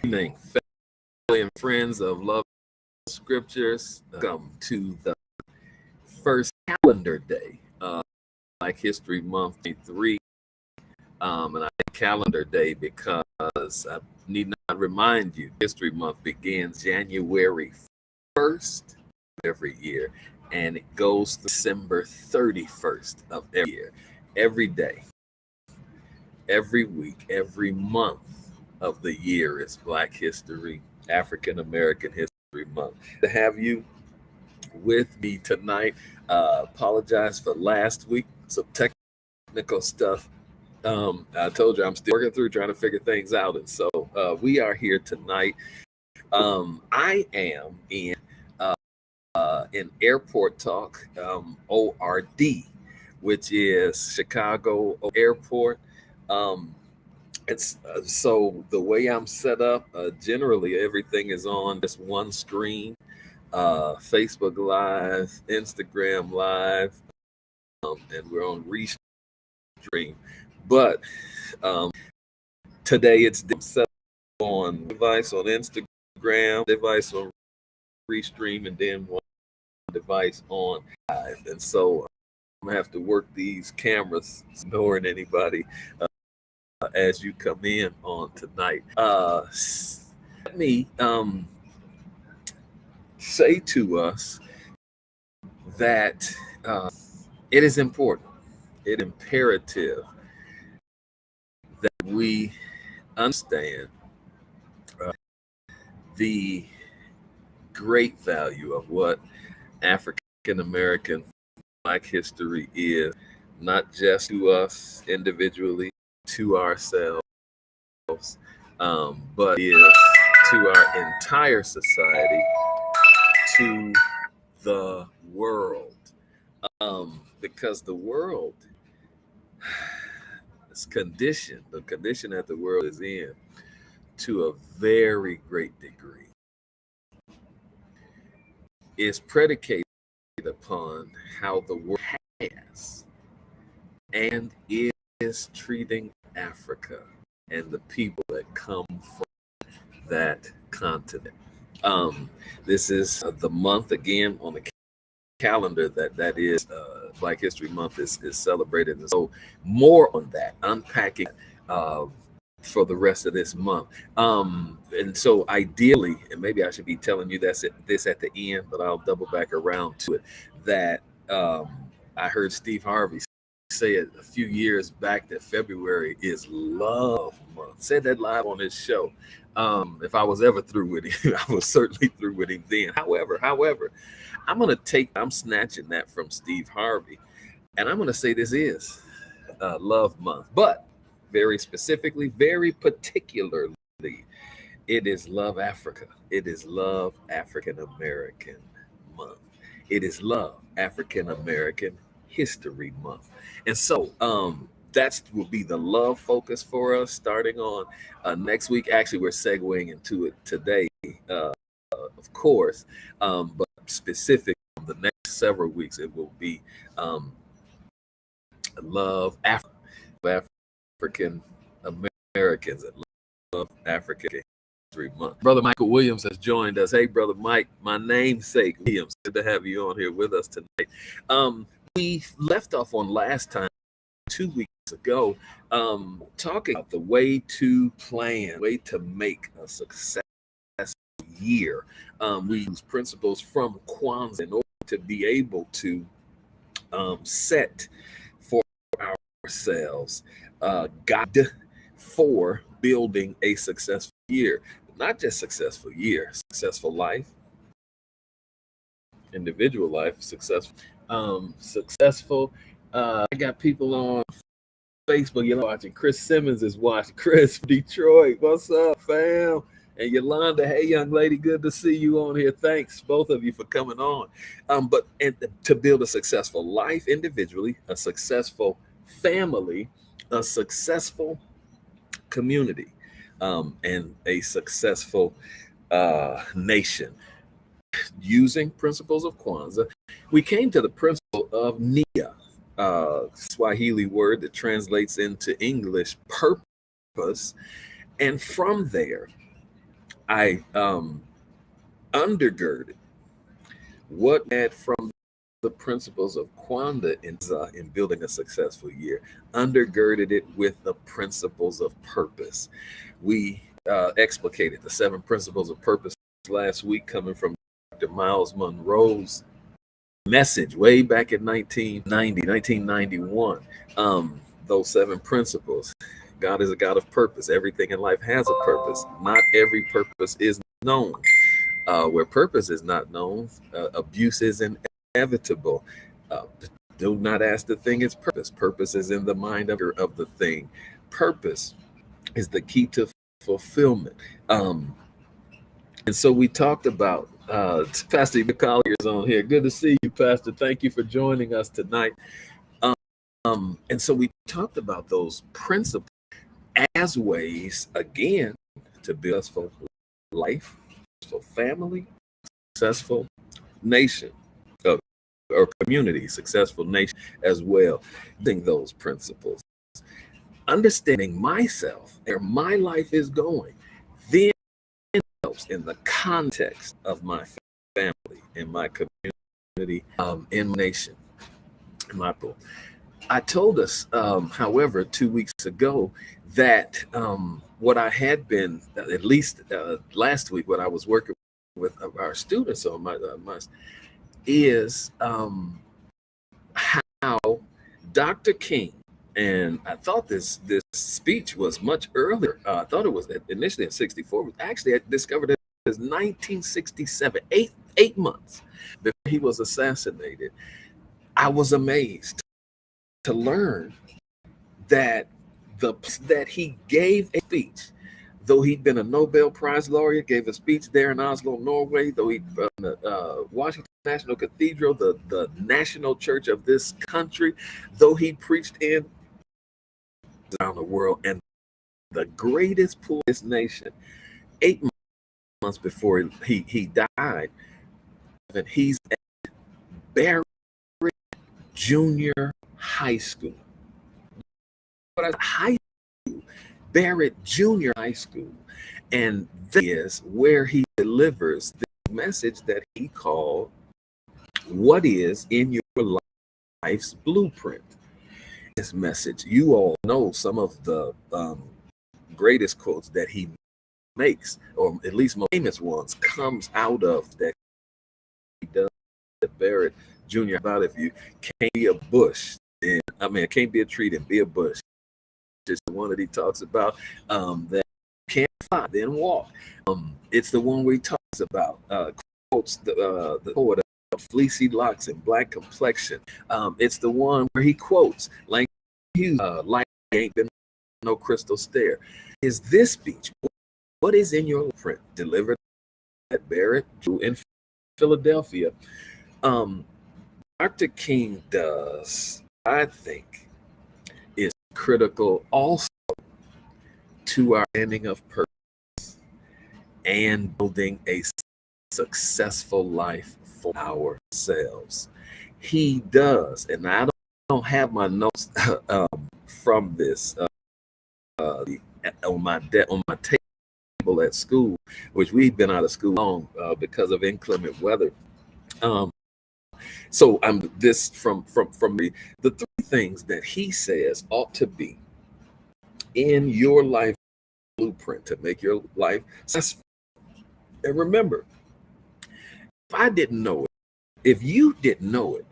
Evening, family and friends of Love Scriptures. Welcome to the first calendar day of Black History Month 3. And I say calendar day because I need not remind you, History Month begins January 1st every year, and it goes December 31st of every year. Every day, every week, every month of the year is Black History, African American History Month. To have you with me tonight, apologize for last week, some technical stuff. I told you I'm still working through trying to figure things out, and so we are here tonight. I am in Airport Talk, ORD, which is Chicago Airport. It's so the way I'm set up, generally everything is on just one screen, Facebook Live, Instagram Live, and we're on Restream. But today it's set on device on Instagram, device on Restream, and then one device on Live. And so I'm gonna have to work these cameras, ignoring anybody as you come in on tonight. Let me say to us that it is important, it is imperative that we understand the great value of what African American Black history is, not just to us individually, to ourselves, but is to our entire society, to the world. Because the world is conditioned, the condition that the world is in, to a very great degree, is predicated upon how the world has and is treating Africa and the people that come from that continent. This is the month again on the calendar that is Black History Month is celebrated, and so more on that, unpacking for the rest of this month. And so ideally, and maybe I should be telling you this at the end, but I'll double back around to it, that I heard Steve Harvey say it a few years back that February is Love Month. Said that live on his show. If I was ever through with him, I was certainly through with him then. However, I'm snatching that from Steve Harvey, and I'm gonna say this is Love Month, but very specifically, very particularly, it is Love Africa. It is Love African American Month. It is Love African American History Month. And so that will be the love focus for us starting on next week. Actually, we're segueing into it today, of course, but specific on the next several weeks, it will be Love African Americans and Love African History Month. Brother Michael Williams has joined us. Hey, Brother Mike, my namesake Williams, good to have you on here with us tonight. We left off on last time, 2 weeks ago, talking about the way to plan, way to make a successful year. We use principles from Kwanzaa in order to be able to set for ourselves guide for building a successful year. Not just successful year, successful life, individual life, successful. I got people on Facebook, watching. Chris Simmons is watching. Chris from Detroit, what's up, fam? And Yolanda, hey, young lady, good to see you on here. Thanks, both of you, for coming on. But to build a successful life individually, a successful family, a successful community, and a successful nation. Using principles of Kwanzaa, we came to the principle of Nia, Swahili word that translates into English purpose. And from there, I undergirded what we had from the principles of Kwanda in building a successful year, undergirded it with the principles of purpose. We explicated the 7 principles of purpose last week, coming from Dr. Miles Monroe's message way back in 1991. Those 7 principles. God is a God of purpose. Everything in life has a purpose. Not every purpose is known. Where purpose is not known, abuse is inevitable. Uh, do not ask the thing its purpose. Purpose is in the mind of the thing. Purpose is the key to fulfillment. And so we talked about Pastor Collier is on here. Good to see you, Pastor. Thank you for joining us tonight. And so we talked about those principles as ways, again, to build a successful life, successful family, successful nation, or community, successful nation as well. Using those principles, understanding myself, where my life is going, then helps in the context of my family, in my community, in my nation, in my people. I told us, however, 2 weeks ago that what I had been, at least last week, what I was working with our students on my is how Dr. King, and I thought this speech was much earlier. I thought it was initially in '64. Actually, I discovered it was 1967, eight months before he was assassinated. I was amazed to learn that that he gave a speech, though he'd been a Nobel Prize laureate, gave a speech there in Oslo, Norway, though he Washington National Cathedral, the national church of this country, though he preached in around the world, and the greatest poorest nation. 8 months before he died, and he's at Barrett Junior High School. Barrett Junior High School. And that is where he delivers the message that he called, "What is in your life's blueprint?" This message, you all know some of the greatest quotes that he makes, or at least most famous ones, comes out of that he does at Barrett Junior. About if you can't be a bush, then it can't be a tree, then be a bush. Just the one that he talks about that can't fly, then walk. It's the one where he talks about quotes the poet of fleecy locks and black complexion. It's the one where he quotes like light ain't been no crystal stair. Is this speech, "What is in your print?" delivered at Barrett in Philadelphia. Dr. King does, I think, is critical also to our ending of purpose and building a successful life for ourselves. He does, and I don't have my notes from this on my table at school, which we've been out of school long because of inclement weather. So I'm this from me. The 3 things that he says ought to be in your life blueprint to make your life successful. And remember, if I didn't know it, if you didn't know it,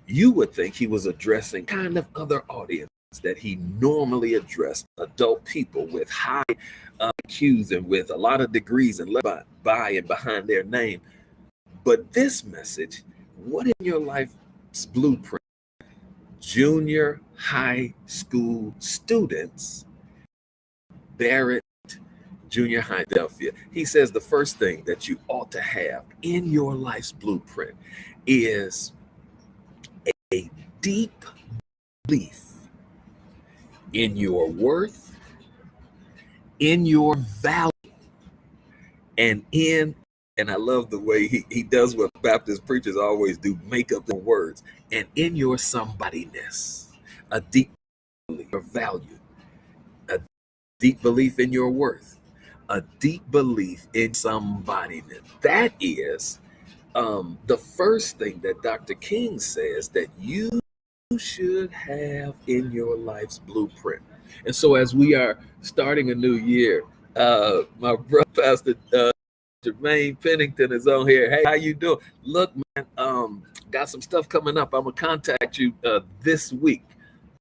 you would think he was addressing kind of other audience that he normally addressed, adult people with high IQs and with a lot of degrees and by and behind their name. But this message, what in your life's blueprint? Junior high school students, Barrett Junior High, Philadelphia. He says the first thing that you ought to have in your life's blueprint is a deep belief in your worth, in your value, and I love the way he does what Baptist preachers always do, make up the words, and in your somebodyness, a deep belief, your value, a deep belief in your worth, a deep belief in somebody. That is the first thing that Dr. King says that you should have in your life's blueprint. And so, as we are starting a new year, my brother, Pastor Jermaine Pennington, is on here. Hey, how you doing? Look, man, got some stuff coming up. I'm gonna contact you this week.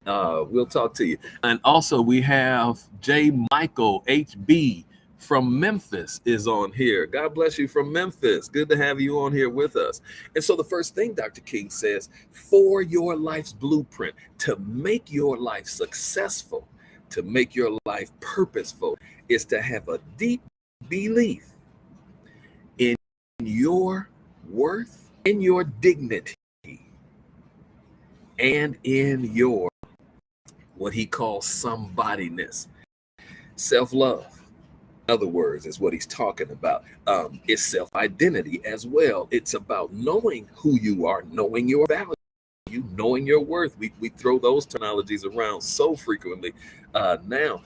We'll talk to you. And also, we have J. Michael HB from Memphis is on here. God bless you from Memphis. Good to have you on here with us. And so the first thing Dr. King says for your life's blueprint, to make your life successful, to make your life purposeful, is to have a deep belief in your worth, in your dignity, and in your what he calls somebodyness. Self-love, in other words, is what he's talking about. It's self-identity as well. It's about knowing who you are, knowing your value, knowing your worth. We throw those terminologies around so frequently now.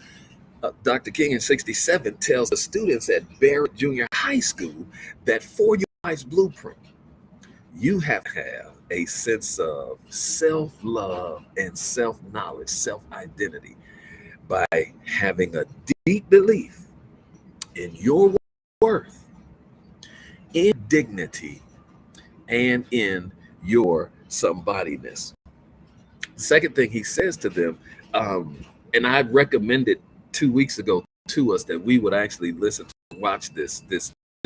Dr. King in 67 tells the students at Barrett Junior High School that for your life's blueprint, you have to have a sense of self-love and self-knowledge, self-identity, by having a deep belief in your worth, in dignity, and in your somebodyness. The second thing he says to them, and I recommended 2 weeks ago to us that we would actually listen to watch this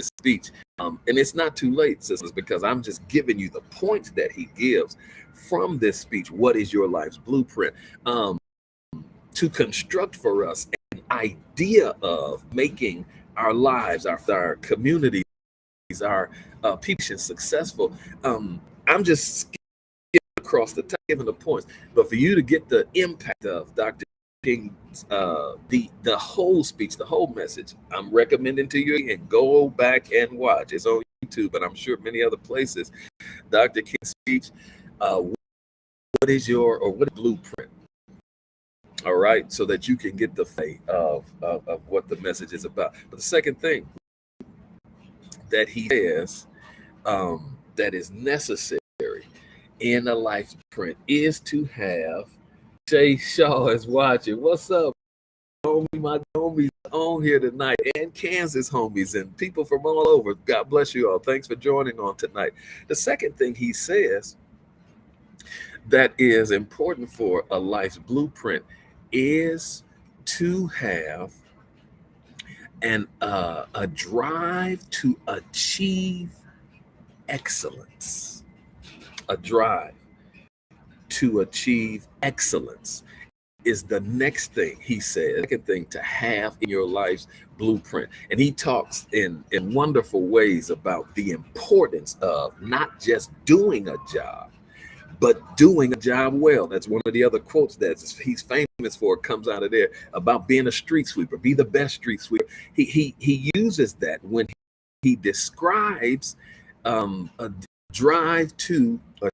speech. And it's not too late, sisters, because I'm just giving you the points that he gives from this speech. What is your life's blueprint? To construct for us an idea of making our lives, our communities, our people successful. I'm just skipping across the top, giving the points, but for you to get the impact of Dr. King's the whole speech, the whole message, I'm recommending to you and go back and watch. It's on YouTube, but I'm sure many other places. Dr. King's speech. What is your blueprint? All right, so that you can get the faith of what the message is about. But the second thing that he says that is necessary in a life print is to have. Jay Shaw is watching. What's up, homie? My homies on here tonight, and Kansas homies and people from all over. God bless you all. Thanks for joining on tonight. The second thing he says that is important for a life's blueprint is to have a drive to achieve excellence. A drive to achieve excellence is the next thing he says. Second thing to have in your life's blueprint. And he talks in wonderful ways about the importance of not just doing a job, but doing a job well. That's one of the other quotes that he's famous for. It comes out of there about being a street sweeper. Be the best street sweeper. He uses that when he describes a drive to, a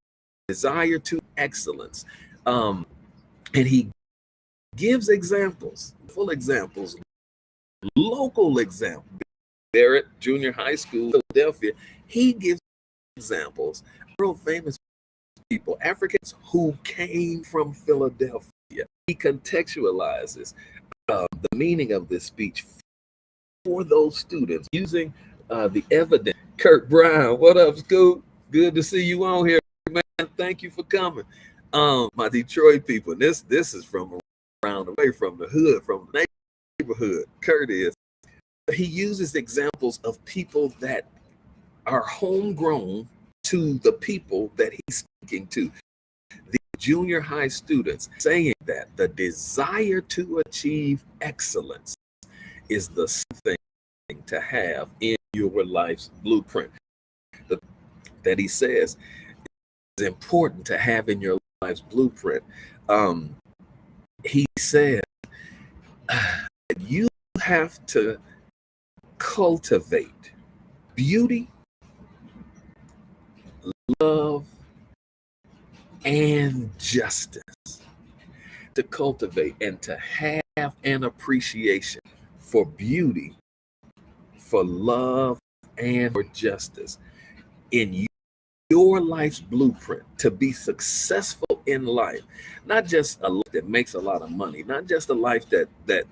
desire to excellence, and he gives examples, full examples, local examples. Barrett Junior High School, Philadelphia. He gives examples, world famous people, Africans who came from Philadelphia. He contextualizes the meaning of this speech for those students using the evidence. Kirk Brown, what up, Scoop? Good to see you on here, man. Thank you for coming. My Detroit people, this is from around the way, from the hood, from the neighborhood. Kurt is. He uses examples of people that are homegrown to the people that he's speaking to, the junior high students, saying that the desire to achieve excellence is the thing to have in your life's blueprint. That he says is important to have in your life's blueprint. He said that you have to cultivate beauty, love, and justice. To cultivate and to have an appreciation for beauty, for love and for justice in your life's blueprint to be successful in life, not just a life that makes a lot of money, not just a life that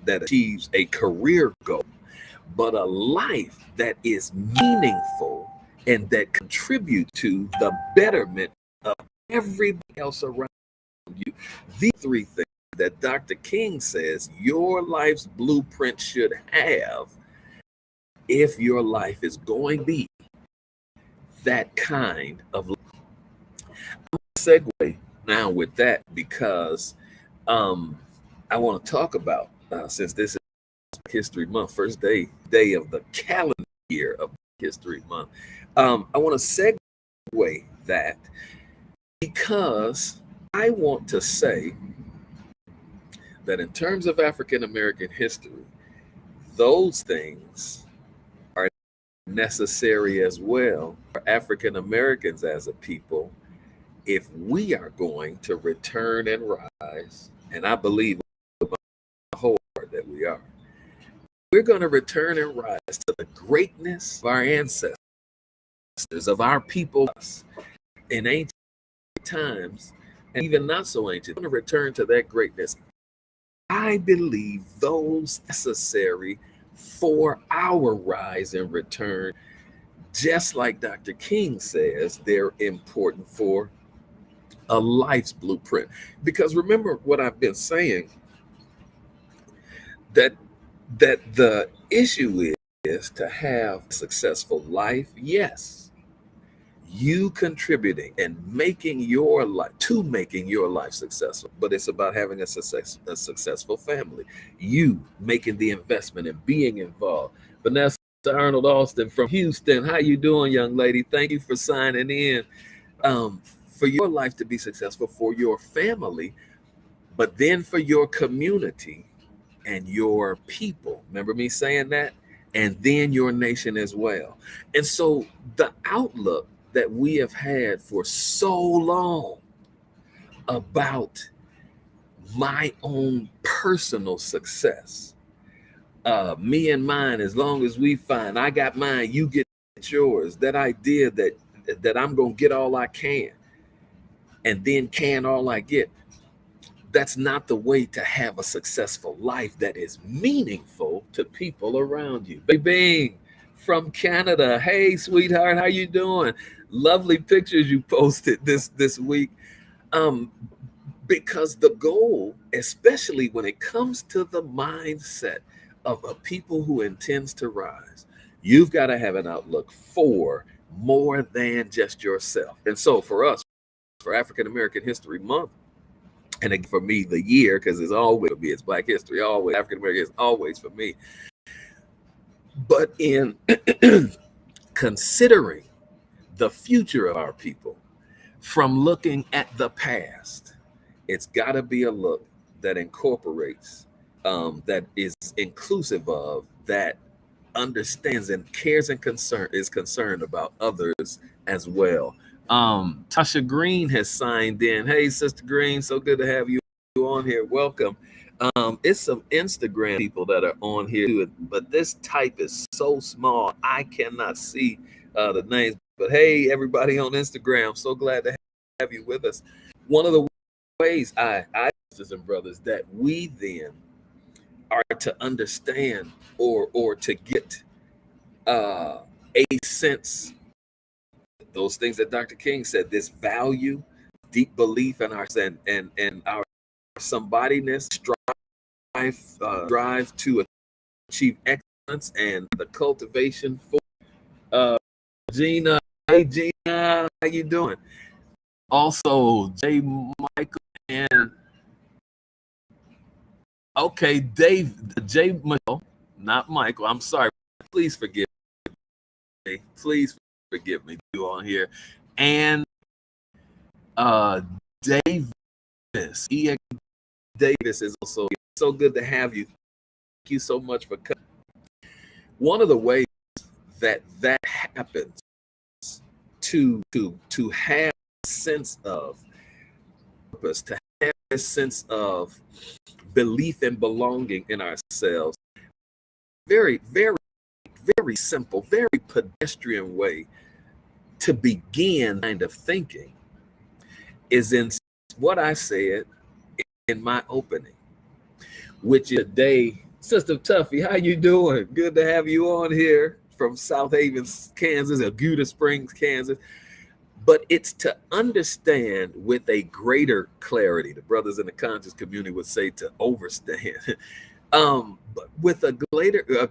achieves a career goal, but a life that is meaningful and that contributes to the betterment of everybody else around you. These three things that Dr. King says your life's blueprint should have if your life is going to be that kind of life. I'm going to segue now with that because I want to talk about, since this is History Month, first day of the calendar year of History Month, I want to segue that because I want to say that in terms of African American history, those things are necessary as well for African Americans as a people if we are going to return and rise, and I believe with my whole heart that we are. We're going to return and rise to the greatness of our ancestors, of our people in ancient times, and even not so ancient. We're going to return to that greatness. I believe those necessary for our rise and return, just like Dr. King says, they're important for a life's blueprint. Because remember what I've been saying, that the issue is to have a successful life. Yes, you contributing and making your life successful, but it's about having a successful family, you making the investment and being involved. Vanessa Arnold Austin from Houston, how you doing, young lady? Thank you for signing in. For your life to be successful, for your family, but then for your community and your people. Remember me saying that? And then your nation as well. And so the outlook that we have had for so long about my own personal success, me and mine, as long as we find I got mine, you get yours, that idea that I'm going to get all I can and then can all I get, that's not the way to have a successful life that is meaningful to people around you. Baby Bing from Canada. Hey, sweetheart, how you doing? Lovely pictures you posted this week. Because the goal, especially when it comes to the mindset of a people who intends to rise, you've got to have an outlook for more than just yourself. And so for us, for African American History Month, and again, for me, the year, because it's always for me, it's Black History, always African American is always for me. But in considering the future of our people, from looking at the past, it's got to be a look that incorporates, that is inclusive of, that understands and cares and is concerned about others as well. Tasha Green has signed in. Hey, Sister Green, so good to have you on here. Welcome. It's some Instagram people that are on here too, but this type is so small I cannot see the names. But hey, everybody on Instagram, so glad to have you with us. One of the ways I sisters and brothers, that we then are to understand or to get a sense, those things that Dr. King said, this value, deep belief in our and our somebodyness, drive to achieve excellence, and the cultivation for Gina. Hey Gina, how you doing? Also J. Michael and okay, Dave, J. Michael, not Michael. I'm sorry. Please forgive me. Please forgive me. You on here, and Davis. E. Davis is also so good to have you. Thank you so much for coming. One of the ways that happens to have a sense of purpose, to have a sense of belief and belonging in ourselves, very, very, very simple, very pedestrian way to begin kind of thinking is in what I said in my opening, which is today, Sister Tuffy, how you doing? Good to have you on here from South Haven, Kansas, Augusta Springs, Kansas. But it's to understand with a greater clarity. The brothers in the conscious community would say to overstand. But with a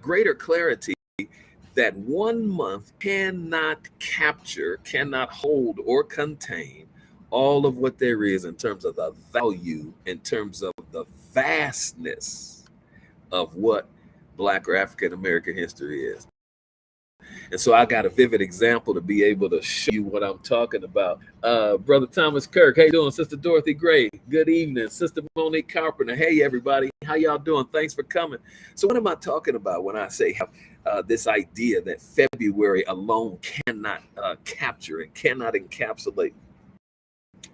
greater clarity that 1 month cannot capture, cannot hold or contain all of what there is in terms of the value, in terms of the vastness of what Black or African American history is. And so I got a vivid example to be able to show you what I'm talking about. Brother Thomas Kirk, how you doing? Sister Dorothy Gray, good evening. Sister Monique Carpenter, hey everybody, how y'all doing? Thanks for coming. So what am I talking about when I say this idea that February alone cannot capture and cannot encapsulate,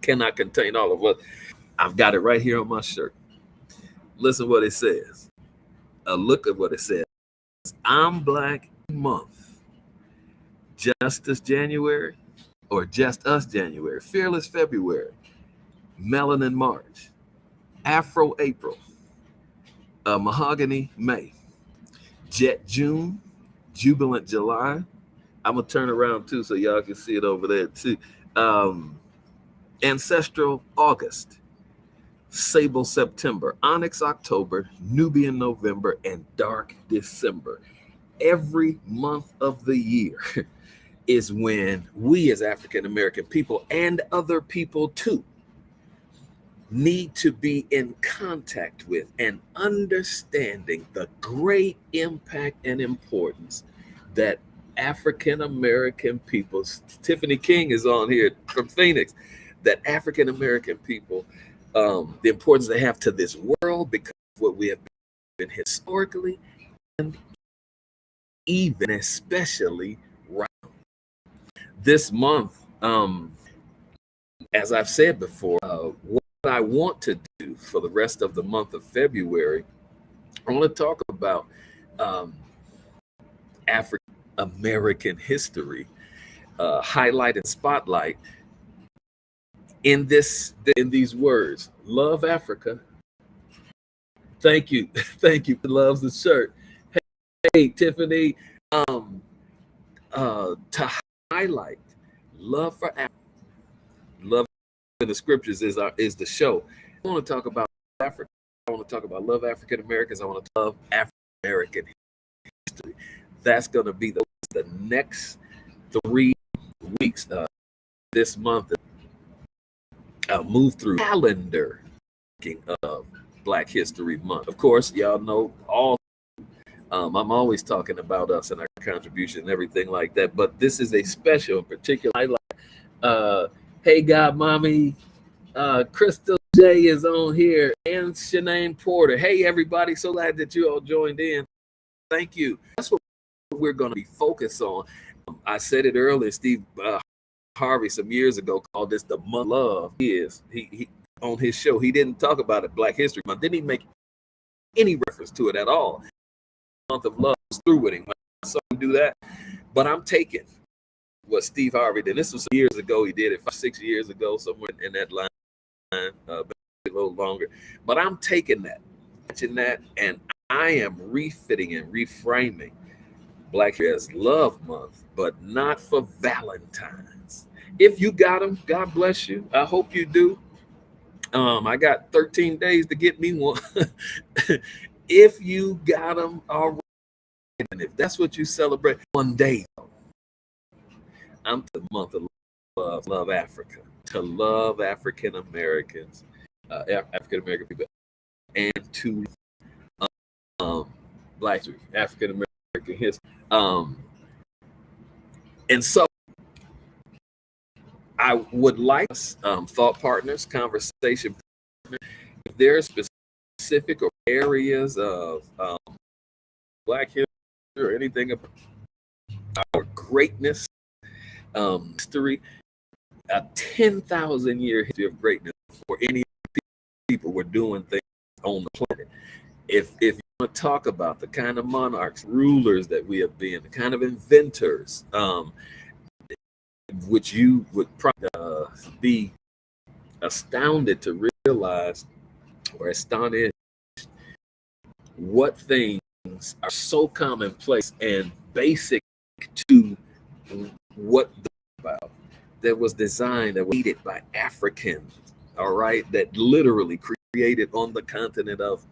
cannot contain all of what? I've got it right here on my shirt. Listen what it says. Look at what it says. I'm Black month. Justice January, or Just Us January, Fearless February, Melanin March, Afro April, Mahogany May, Jet June, Jubilant July. I'm gonna turn around too so y'all can see it over there too. Ancestral August, Sable September, Onyx October, Nubian November, and Dark December. Every month of the year is when we as African American people and other people too need to be in contact with and understanding the great impact and importance that African American people, Tiffany King is on here from Phoenix, that African American people, the importance they have to this world because of what we have been historically and even especially right this month. As I've said before, what I want to do for the rest of the month of February, I want to talk about African American history, highlight and spotlight in these words: love Africa. Thank you, thank you. Loves the shirt. Hey, Tiffany. To highlight love for Africa, love in the scriptures is the show. I want to talk about Africa. I want to talk about love African Americans. I want to love African American history. That's going to be the next 3 weeks this month. Move through calendar of Black History Month. Of course, y'all know all. I'm always talking about us and our contribution and everything like that, but this is a special in particular highlight. Hey, God, Mommy, Crystal J is on here, and Shanae Porter. Hey, everybody, so glad that you all joined in. Thank you. That's what we're going to be focused on. I said it earlier. Steve Harvey some years ago called this the month of love. He on his show, he didn't talk about it, Black History Month. Didn't even make any reference to it at all. Month of love was through with him. I saw him do that, but I'm taking what Steve Harvey did. This was years ago. He did it 5-6 years ago, somewhere in that line, a little longer. But I'm taking that, and I am refitting and reframing Black History as Love Month, but not for Valentine's. If you got them, God bless you. I hope you do. I got 13 days to get me one. If you got them, all right. And if that's what you celebrate, one day, I'm the month of love Africa, to love African Americans, African American people, and to Black African American history. And so I would like thought partners, conversation partners, if there are specific or areas of Black history or anything about our greatness, history, a 10,000 year history of greatness for any people were doing things on the planet. If to talk about the kind of monarchs, rulers that we have been, the kind of inventors, which you would probably be astounded to realize or astonished what things are so commonplace and basic to what about that was designed, that was created by Africans, all right, that literally created on the continent of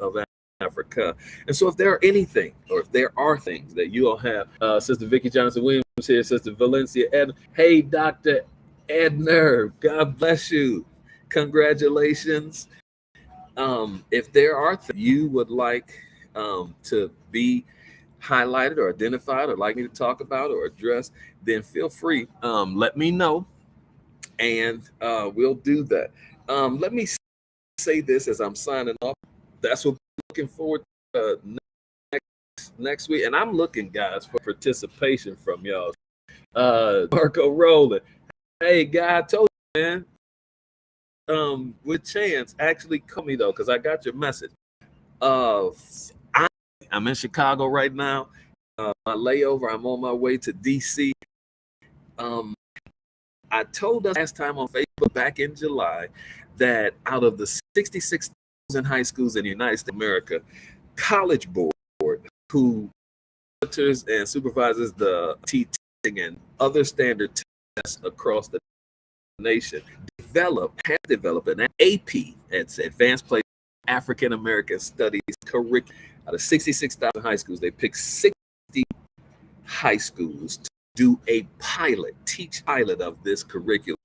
Africa. And so if there are anything, or if there are things that you all have, Sister Vicki Johnson Williams here, Sister Valencia Ed, hey, Dr. Edner, God bless you. Congratulations. If there are things you would like to be highlighted or identified or like me to talk about or address, then feel free. Let me know, and we'll do that. Let me say this as I'm signing off. That's what we're looking forward to next week. And I'm looking, guys, for participation from y'all. Marco Rowland. Hey, guy, I told you, man. With chance, actually call me though, because I got your message. I'm in Chicago right now. My layover, I'm on my way to DC. I told us last time on Facebook back in July that out of the 66,000 high schools in the United States of America, College Board, who monitors and supervises the teaching and other standard tests across the nation, have developed an AP, it's Advanced Placement African American Studies curriculum. Out of 66,000 high schools, they picked 60 high schools to do a teach pilot of this curriculum.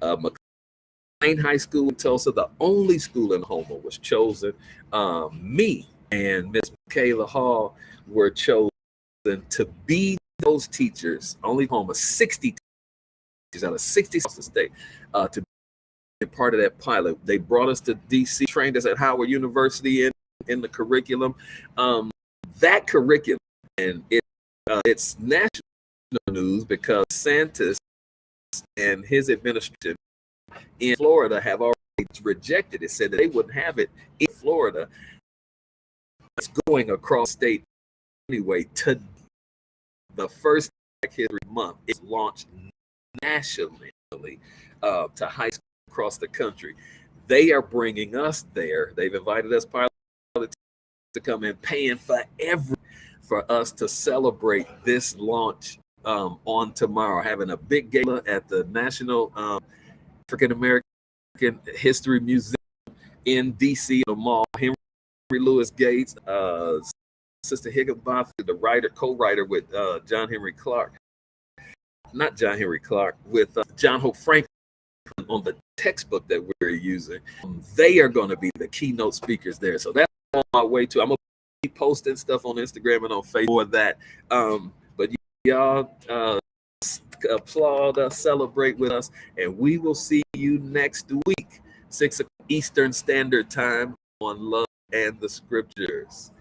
McLean High School in Tulsa, the only school in Houma, was chosen. Me and Miss Michaela Hall were chosen to be those teachers, only Houma, 60 teachers out of 60 across the state, to be part of that pilot. They brought us to DC, trained us at Howard University in the curriculum. That curriculum, and it's national news because DeSantis and his administration in Florida have already rejected it, said that they wouldn't have it in Florida. It's going across state anyway. To the first Black History Month is launched nationally to high school across the country. They are bringing us there. They've invited us to come in, paying for us to celebrate this launch on tomorrow, having a big gala at the National African American History Museum in DC, the mall. Henry Louis Gates, Sister Higginbotham, the co-writer with John Henry Clark, with John Hope Franklin on the textbook that we're using. They are going to be the keynote speakers there. So that's on my way to. I'm going to be posting stuff on Instagram and on Facebook for that. But y'all applaud us, celebrate with us, and we will see you next week, 6 Eastern Standard Time, on Love and the Scriptures.